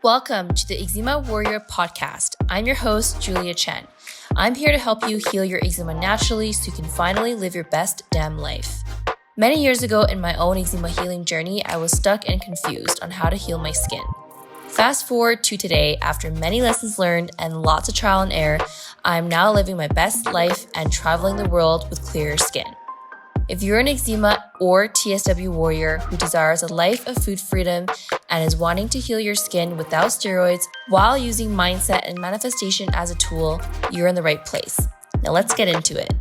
Welcome to the Eczema Warrior podcast. I'm your host, Julia Chen. I'm here to help you heal your eczema naturally so you can finally live your best damn life. Many years ago in my own eczema healing journey, I was stuck and confused on how to heal my skin. Fast forward to today, after many lessons learned and lots of trial and error, I'm now living my best life and traveling the world with clearer skin. If you're an eczema or TSW warrior who desires a life of food freedom and is wanting to heal your skin without steroids while using mindset and manifestation as a tool, you're in the right place. Now let's get into it.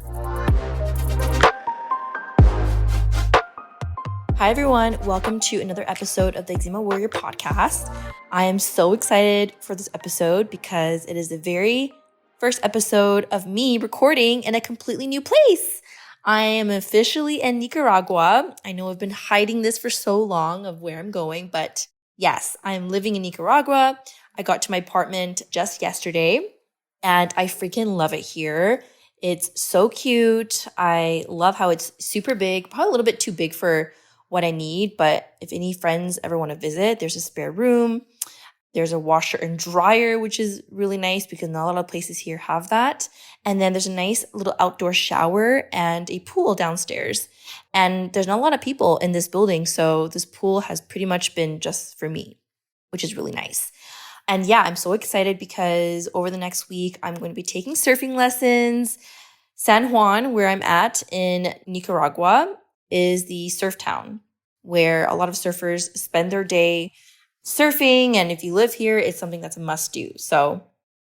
Hi everyone, welcome to another episode of the Eczema Warrior podcast. I am so excited for this episode because it is the very first episode of me recording in a completely new place. I am officially in Nicaragua. I know I've been hiding this for so long of where I'm going, but yes, I'm living in Nicaragua. I got to my apartment just yesterday and I freaking love it here. It's so cute. I love how it's super big, probably a little bit too big for what I need, but if any friends ever want to visit, there's a spare room. There's a washer and dryer, which is really nice because not a lot of places here have that. And then there's a nice little outdoor shower and a pool downstairs. And there's not a lot of people in this building, so this pool has pretty much been just for me, which is really nice. And yeah, I'm so excited because over the next week, I'm going to be taking surfing lessons. San Juan, where I'm at in Nicaragua, is the surf town where a lot of surfers spend their day surfing, and if you live here, it's something that's a must do. So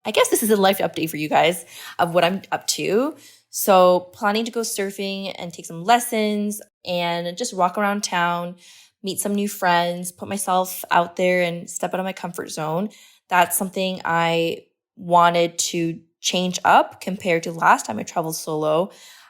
I guess this is a life update for you guys of what I'm up to. So planning to go surfing and take some lessons and just walk around town, meet some new friends, put myself out there and step out of my comfort zone. That's something I wanted to change up compared to last time I traveled solo.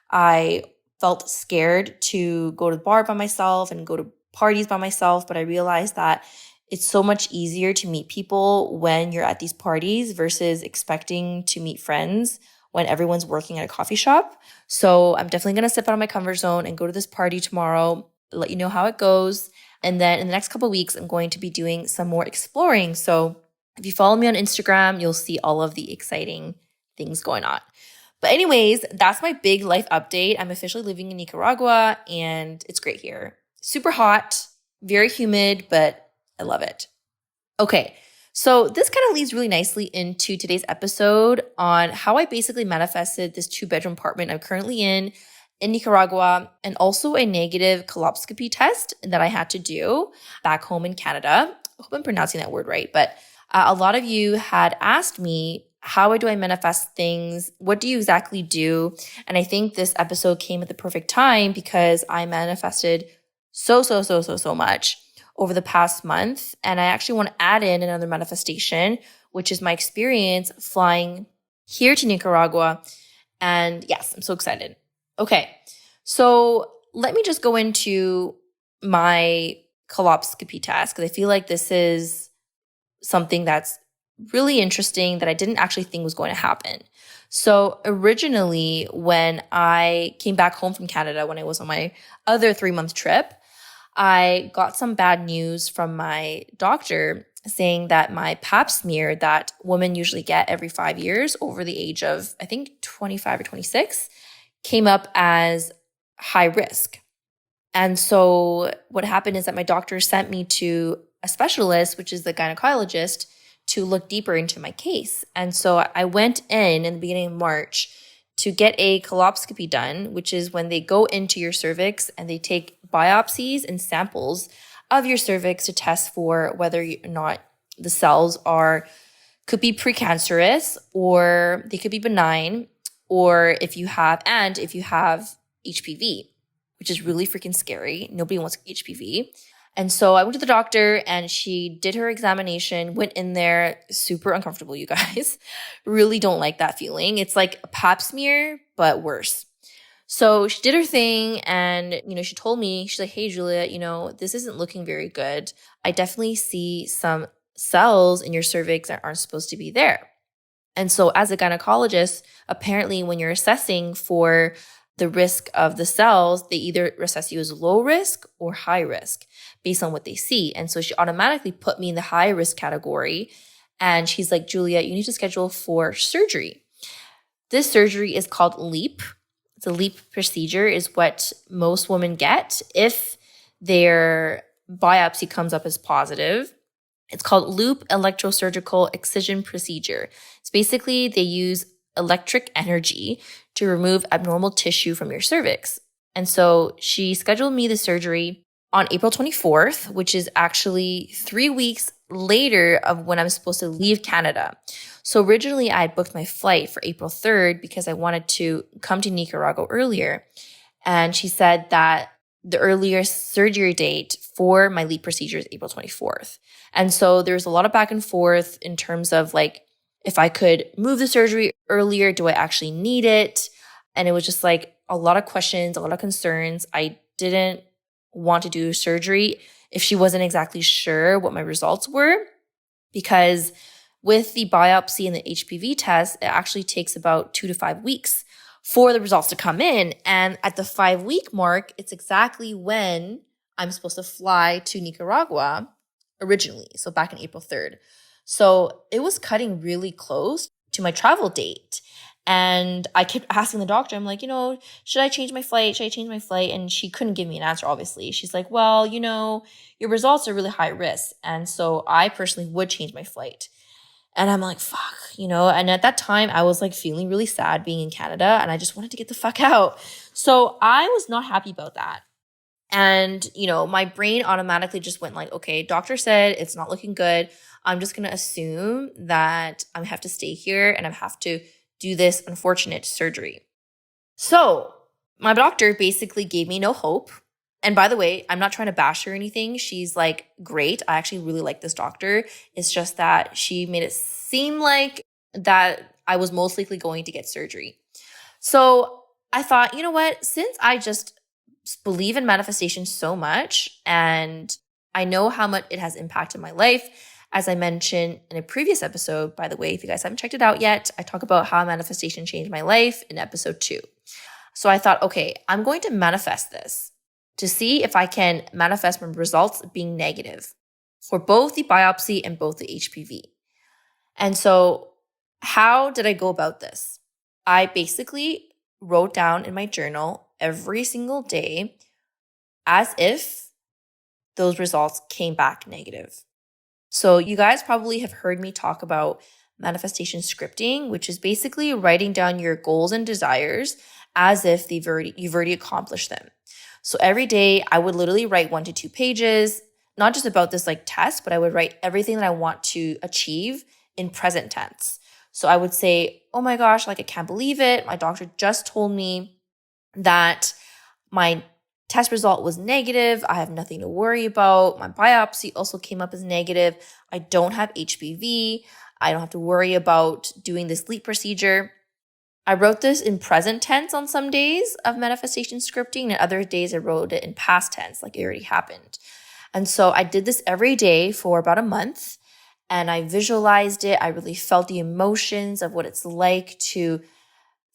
I felt scared to go to the bar by myself and go to parties by myself, but I realized that it's so much easier to meet people when you're at these parties versus expecting to meet friends when everyone's working at a coffee shop. So I'm definitely going to step out of my comfort zone and go to this party tomorrow, let you know how it goes. And then in the next couple of weeks, I'm going to be doing some more exploring. So if you follow me on Instagram, you'll see all of the exciting things going on. But anyways, that's my big life update. I'm officially living in Nicaragua and it's great here. Super hot, very humid, but I love it. Okay, so this kind of leads really nicely into today's episode on how I basically manifested this 2-bedroom apartment I'm currently in Nicaragua, and also a negative colposcopy test that I had to do back home in Canada. I hope I'm pronouncing that word right, but a lot of you had asked me, how do I manifest things? What do you exactly do? And I think this episode came at the perfect time because I manifested so much over the past month. And I actually want to add in another manifestation, which is my experience flying here to Nicaragua. And yes, I'm so excited. Okay, so let me just go into my colposcopy test because I feel like this is something that's really interesting that I didn't actually think was going to happen. So originally, when I came back home from Canada, when I was on my other 3-month trip, I got some bad news from my doctor saying that my pap smear that women usually get every 5 years over the age of, I think, 25 or 26, came up as high risk. And so what happened is that my doctor sent me to a specialist, which is the gynecologist, to look deeper into my case. And so I went in the beginning of March to get a colposcopy done, which is when they go into your cervix and they take biopsies and samples of your cervix to test for whether or not the cells could be precancerous or they could be benign, or if you have HPV, which is really freaking scary. Nobody wants HPV. And so I went to the doctor and she did her examination, went in there, super uncomfortable, you guys. Really don't like that feeling. It's like a pap smear, but worse. So she did her thing and, she told me, she's like, hey, Julia, this isn't looking very good. I definitely see some cells in your cervix that aren't supposed to be there. And so as a gynecologist, apparently when you're assessing for the risk of the cells, they either assess you as low risk or high risk based on what they see. And so she automatically put me in the high risk category. And she's like, Julia, you need to schedule for surgery. This surgery is called LEAP. It's a LEAP procedure, is what most women get if their biopsy comes up as positive. It's called loop electrosurgical excision procedure. It's basically they use electric energy to remove abnormal tissue from your cervix. And so she scheduled me the surgery on April 24th, which is actually 3 weeks later of when I'm supposed to leave Canada. So originally I had booked my flight for April 3rd because I wanted to come to Nicaragua earlier. And she said that the earliest surgery date for my LEAP procedure is April 24th. And so there's a lot of back and forth in terms of like, if I could move the surgery earlier, do I actually need it? And it was just like a lot of questions, a lot of concerns. I didn't want to do surgery if she wasn't exactly sure what my results were, because with the biopsy and the HPV test, it actually takes about 2 to 5 weeks for the results to come in. And at the 5-week mark, it's exactly when I'm supposed to fly to Nicaragua originally. So back in April 3rd. So it was cutting really close to my travel date. And I kept asking the doctor, I'm like, should I change my flight? Should I change my flight? And she couldn't give me an answer, obviously. She's like, well, your results are really high risk. And so I personally would change my flight. And I'm like, fuck, and at that time I was like feeling really sad being in Canada and I just wanted to get the fuck out. So I was not happy about that. And, my brain automatically just went like, okay, doctor said it's not looking good. I'm just going to assume that I have to stay here and I have to do this unfortunate surgery. So my doctor basically gave me no hope. And by the way, I'm not trying to bash her or anything. She's like, great. I actually really like this doctor. It's just that she made it seem like that I was most likely going to get surgery. So I thought, you know what? Since I just believe in manifestation so much and I know how much it has impacted my life, as I mentioned in a previous episode, by the way, if you guys haven't checked it out yet, I talk about how manifestation changed my life in episode 2. So I thought, okay, I'm going to manifest this to see if I can manifest my results being negative for both the biopsy and both the HPV. And so how did I go about this? I basically wrote down in my journal every single day as if those results came back negative. So you guys probably have heard me talk about manifestation scripting, which is basically writing down your goals and desires as if you've already accomplished them. So every day I would literally write 1 to 2 pages, not just about this like test, but I would write everything that I want to achieve in present tense. So I would say, oh my gosh, like I can't believe it. My doctor just told me that my test result was negative. I have nothing to worry about. My biopsy also came up as negative. I don't have HPV. I don't have to worry about doing this LEAP procedure. I wrote this in present tense on some days of manifestation scripting, and other days I wrote it in past tense, like it already happened. And so I did this every day for about a month, and I visualized it. I really felt the emotions of what it's like to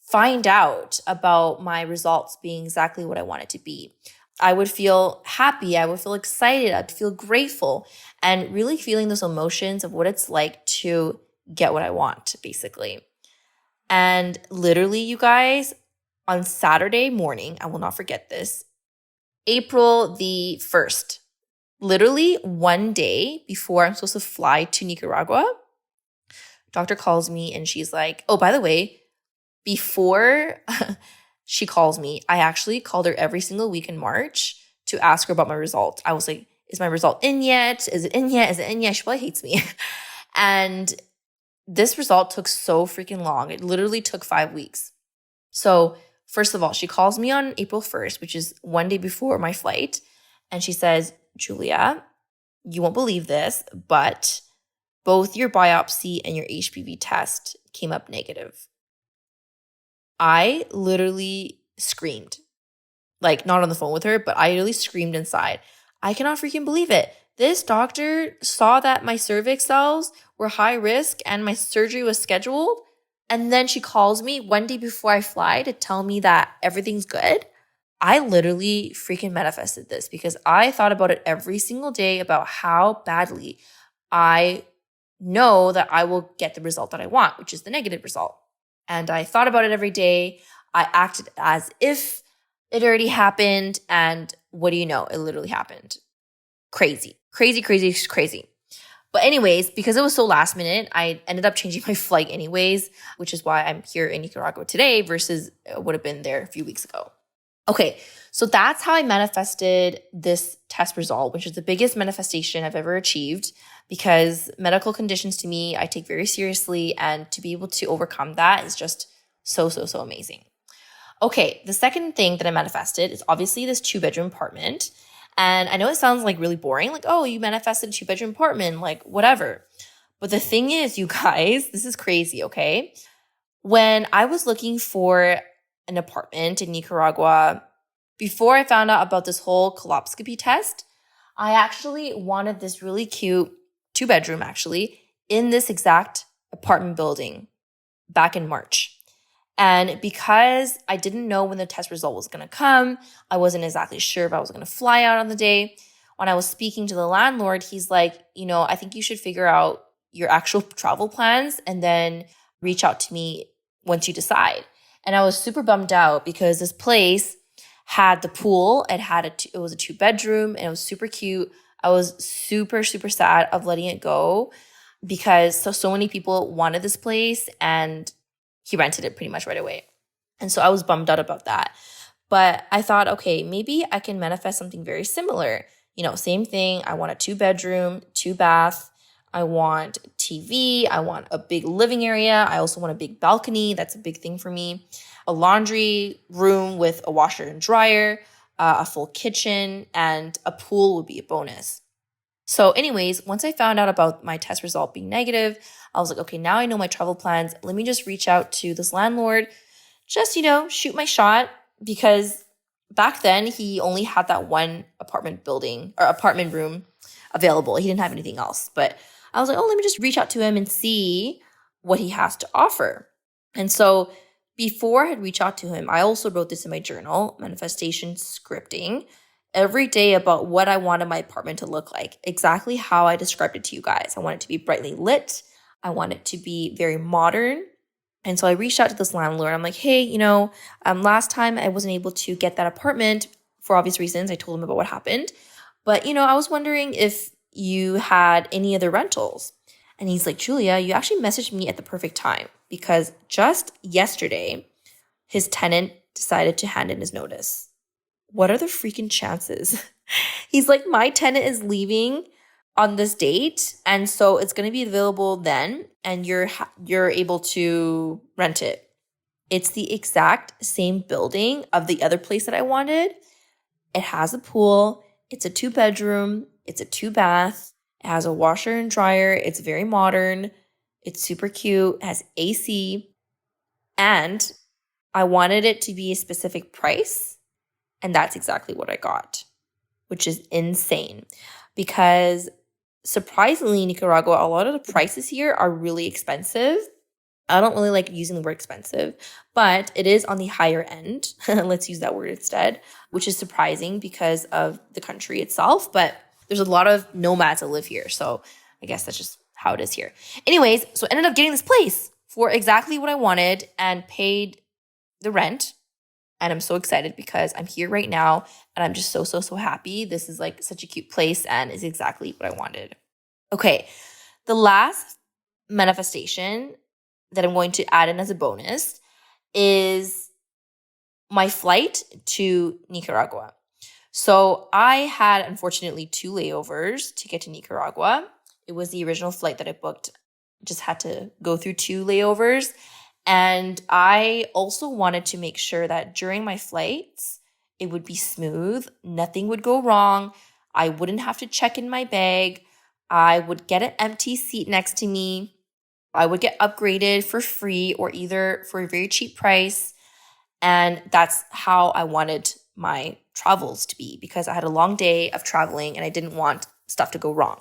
find out about my results being exactly what I want it to be. I would feel happy. I would feel excited. I'd feel grateful, and really feeling those emotions of what it's like to get what I want, basically. And literally, you guys, on Saturday morning, I will not forget this, April the 1st, literally one day before I'm supposed to fly to Nicaragua, doctor calls me and she's like, oh, by the way, before she calls me, I actually called her every single week in March to ask her about my result. I was like, is my result in yet? Is it in yet? Is it in yet? She probably hates me. And this result took so freaking long. It literally took 5 weeks. So first of all, she calls me on April 1st, which is one day before my flight. And she says, Julia, you won't believe this, but both your biopsy and your HPV test came up negative. I literally screamed, like not on the phone with her, but I really screamed inside. I cannot freaking believe it. This doctor saw that my cervix cells were high risk and my surgery was scheduled. And then she calls me one day before I fly to tell me that everything's good. I literally freaking manifested this because I thought about it every single day about how badly I know that I will get the result that I want, which is the negative result. And I thought about it every day. I acted as if it already happened. And what do you know? It literally happened. Crazy, crazy, crazy, crazy. But anyways, because it was so last minute, I ended up changing my flight anyways, which is why I'm here in Nicaragua today versus it would have been there a few weeks ago. Okay, so that's how I manifested this test result, which is the biggest manifestation I've ever achieved because medical conditions to me, I take very seriously, and to be able to overcome that is just so, so, so amazing. Okay, the second thing that I manifested is obviously this 2-bedroom apartment. And I know it sounds like really boring, like, oh, you manifested a 2-bedroom apartment, like whatever. But the thing is, you guys, this is crazy, okay? When I was looking for an apartment in Nicaragua, before I found out about this whole colposcopy test, I actually wanted this really cute 2-bedroom actually in this exact apartment building back in March. And because I didn't know when the test result was going to come, I wasn't exactly sure if I was going to fly out on the day. When I was speaking to the landlord, he's like, I think you should figure out your actual travel plans and then reach out to me once you decide. And I was super bummed out because this place had the pool. It was a 2-bedroom and it was super cute. I was super, super sad of letting it go because so many people wanted this place and he rented it pretty much right away. And so I was bummed out about that. But I thought, okay, maybe I can manifest something very similar. Same thing. I want a 2-bedroom, 2-bath. I want TV. I want a big living area. I also want a big balcony. That's a big thing for me. A laundry room with a washer and dryer, a full kitchen, and a pool would be a bonus. So anyways, once I found out about my test result being negative, I was like, okay, now I know my travel plans. Let me just reach out to this landlord, just, shoot my shot, because back then he only had that one apartment room available. He didn't have anything else. But I was like, oh, let me just reach out to him and see what he has to offer. And so before I had reached out to him, I also wrote this in my journal, manifestation scripting, every day about what I wanted my apartment to look like, exactly how I described it to you guys. I want it to be brightly lit. I want it to be very modern. And so I reached out to this landlord. I'm like, hey, last time I wasn't able to get that apartment for obvious reasons. I told him about what happened. But, I was wondering if you had any other rentals. And he's like, Julia, you actually messaged me at the perfect time because just yesterday, his tenant decided to hand in his notice. What are the freaking chances? He's like, my tenant is leaving on this date, and so it's going to be available then, and you're able to rent it. It's the exact same building of the other place that I wanted. It has a pool. It's a 2-bedroom. It's a 2-bath. It has a washer and dryer. It's very modern. It's super cute. It has AC. And I wanted it to be a specific price. And that's exactly what I got, which is insane. Because surprisingly, in Nicaragua, a lot of the prices here are really expensive. I don't really like using the word expensive, but it is on the higher end. Let's use that word instead, which is surprising because of the country itself. But there's a lot of nomads that live here. So I guess that's just how it is here. Anyways, so I ended up getting this place for exactly what I wanted and paid the rent. And I'm so excited because I'm here right now and I'm just so, so, so happy. This is like such a cute place and is exactly what I wanted. Okay, the last manifestation that I'm going to add in as a bonus is my flight to Nicaragua. So I had, unfortunately, 2 layovers to get to Nicaragua. It was the original flight that I booked. Just had to go through 2 layovers. And I also wanted to make sure that during my flights, it would be smooth. Nothing would go wrong. I wouldn't have to check in my bag. I would get an empty seat next to me. I would get upgraded for free or either for a very cheap price. And that's how I wanted my travels to be because I had a long day of traveling and I didn't want stuff to go wrong.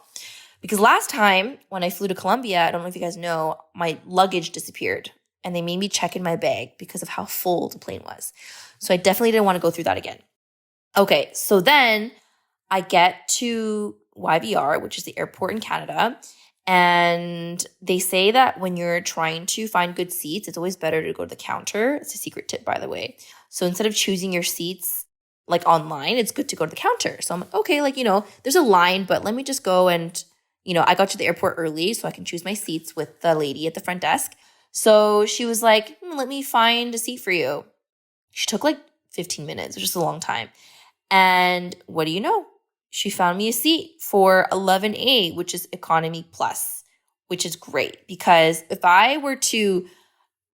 Because last time when I flew to Colombia, I don't know if you guys know, my luggage disappeared. And they made me check in my bag because of how full the plane was. So I definitely didn't want to go through that again. Okay, so then I get to YVR, which is the airport in Canada, and they say that when you're trying to find good seats, it's always better to go to the counter. It's a secret tip, by the way. So instead of choosing your seats like online, it's good to go to the counter. So I'm like, okay, like, there's a line, but let me just go and, I got to the airport early so I can choose my seats with the lady at the front desk. So she was like, let me find a seat for you. She took like 15 minutes, which is a long time. And what do you know? She found me a seat for 11A, which is economy plus, which is great because if I were to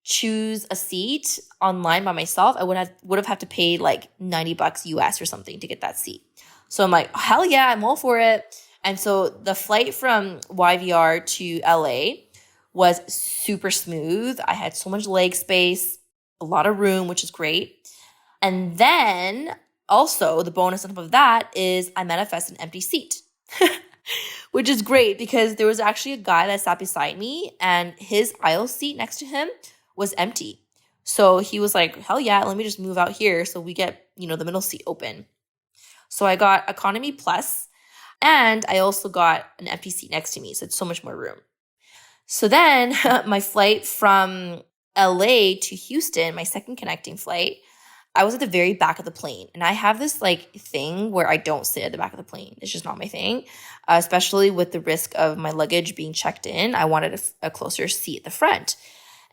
choose a seat online by myself, I would have had to pay like $90 US or something to get that seat. So I'm like, hell yeah, I'm all for it. And so the flight from YVR to LA was super smooth. I had so much leg space, a lot of room, which is great. And then also the bonus on top of that is I manifest an empty seat, which is great because there was actually a guy that sat beside me and his aisle seat next to him was empty. So he was like, hell yeah, let me just move out here so we get, the middle seat open. So I got economy plus and I also got an empty seat next to me. So it's so much more room. So then my flight from LA to Houston, my second connecting flight, I was at the very back of the plane. And I have this like thing where I don't sit at the back of the plane. It's just not my thing, especially with the risk of my luggage being checked in. I wanted a closer seat at the front.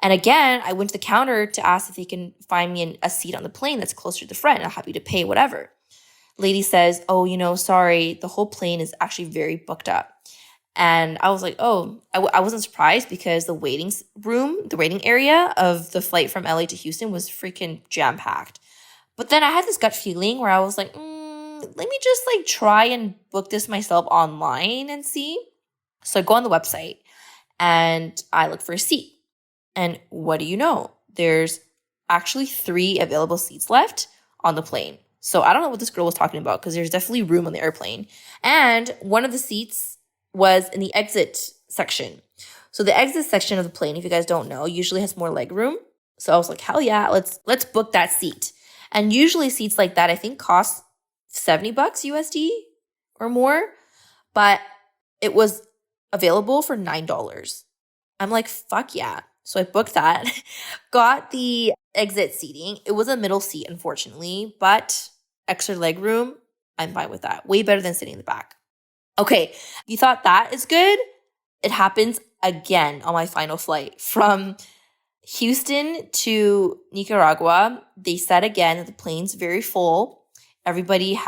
And again, I went to the counter to ask if they can find me a seat on the plane that's closer to the front. And I'm happy to pay whatever. Lady says, oh, sorry, the whole plane is actually very booked up. And I was like, oh, I wasn't surprised because the waiting area of the flight from LA to Houston was freaking jam-packed. But then I had this gut feeling where I was like, let me just like try and book this myself online and see. So I go on the website and I look for a seat. And what do you know? There's actually 3 available seats left on the plane. So I don't know what this girl was talking about because there's definitely room on the airplane. And one of the seats was in the exit section. So the exit section of the plane, if you guys don't know, usually has more leg room. So I was like, hell yeah, let's book that seat. And usually seats like that, I think cost $70 USD or more, but it was available for $9. I'm like, fuck yeah. So I booked that, got the exit seating. It was a middle seat, unfortunately, but extra leg room, I'm fine with that. Way better than sitting in the back. Okay, you thought that is good? It happens again on my final flight from Houston to Nicaragua. They said again that the plane's very full. Everybody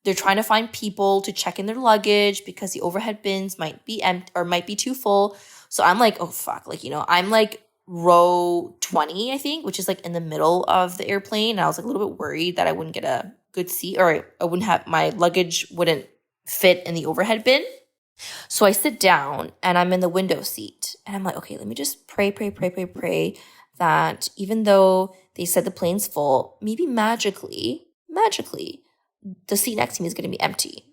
they're trying to find people to check in their luggage because the overhead bins might be empty or might be too full. So I'm like, oh fuck, I'm like row 20, I think, which is like in the middle of the airplane. And I was like a little bit worried that I wouldn't get a good seat or my luggage wouldn't fit in the overhead bin. So I sit down and I'm in the window seat and I'm like, okay, let me just pray that even though they said the plane's full, maybe magically, the seat next to me is going to be empty.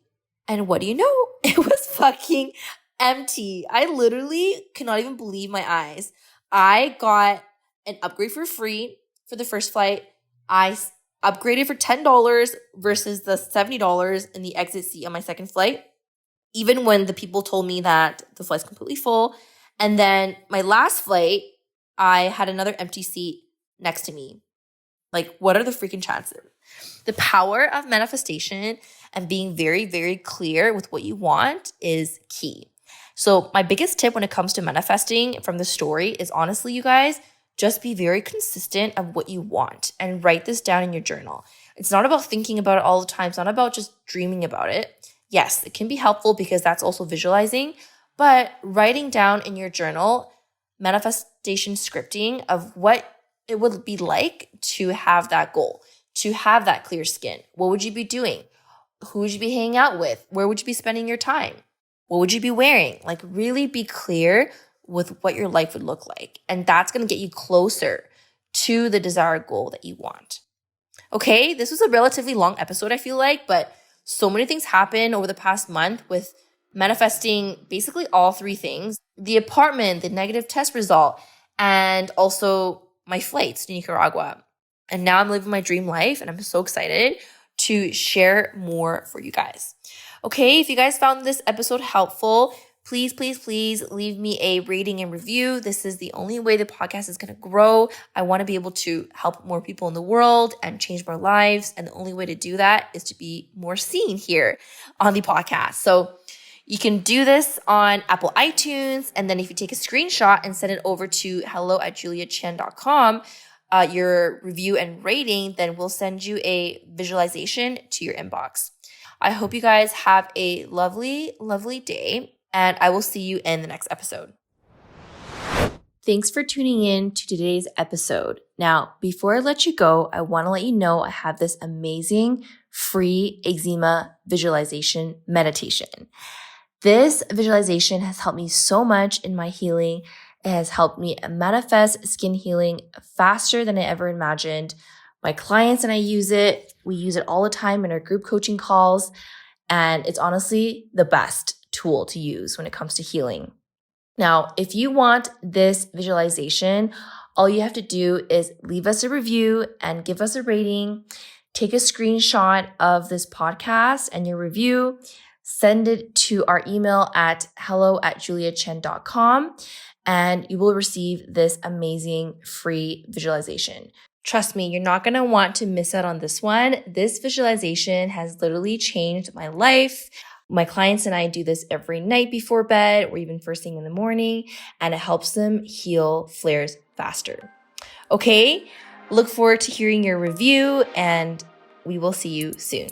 And what do you know? It was fucking empty. I literally cannot even believe my eyes. I got an upgrade for free for the first flight. I upgraded for $10 versus the $70 in the exit seat on my second flight, even when the people told me that the flight's completely full. And then my last flight, I had another empty seat next to me. Like, what are the freaking chances? The power of manifestation and being very, very clear with what you want is key. So my biggest tip when it comes to manifesting from the story is honestly, you guys, just be very consistent of what you want and write this down in your journal. It's not about thinking about it all the time. It's not about just dreaming about it. Yes, it can be helpful because that's also visualizing, but writing down in your journal, manifestation scripting of what it would be like to have that goal, to have that clear skin. What would you be doing? Who would you be hanging out with? Where would you be spending your time? What would you be wearing? Like really be clear with what your life would look like. And that's going to get you closer to the desired goal that you want. Okay, this was a relatively long episode, I feel like, but so many things happened over the past month with manifesting basically all 3 things: the apartment, the negative test result, and also my flights to Nicaragua. And now I'm living my dream life and I'm so excited to share more for you guys. Okay, if you guys found this episode helpful, please, please, please leave me a rating and review. This is the only way the podcast is going to grow. I want to be able to help more people in the world and change more lives. And the only way to do that is to be more seen here on the podcast. So you can do this on Apple iTunes. And then if you take a screenshot and send it over to hello@juliachen.com, your review and rating, then we'll send you a visualization to your inbox. I hope you guys have a lovely, lovely day. And I will see you in the next episode. Thanks for tuning in to today's episode. Now, before I let you go, I want to let you know I have this amazing free eczema visualization meditation. This visualization has helped me so much in my healing. It has helped me manifest skin healing faster than I ever imagined. My clients and I use it. We use it all the time in our group coaching calls. And it's honestly the best tool to use when it comes to healing. Now, if you want this visualization, all you have to do is leave us a review and give us a rating. Take a screenshot of this podcast and your review. Send it to our email at hello@juliachen.com, and you will receive this amazing free visualization. Trust me, you're not going to want to miss out on this one. This visualization has literally changed my life. My clients and I do this every night before bed or even first thing in the morning, and it helps them heal flares faster. Okay, look forward to hearing your review, and we will see you soon.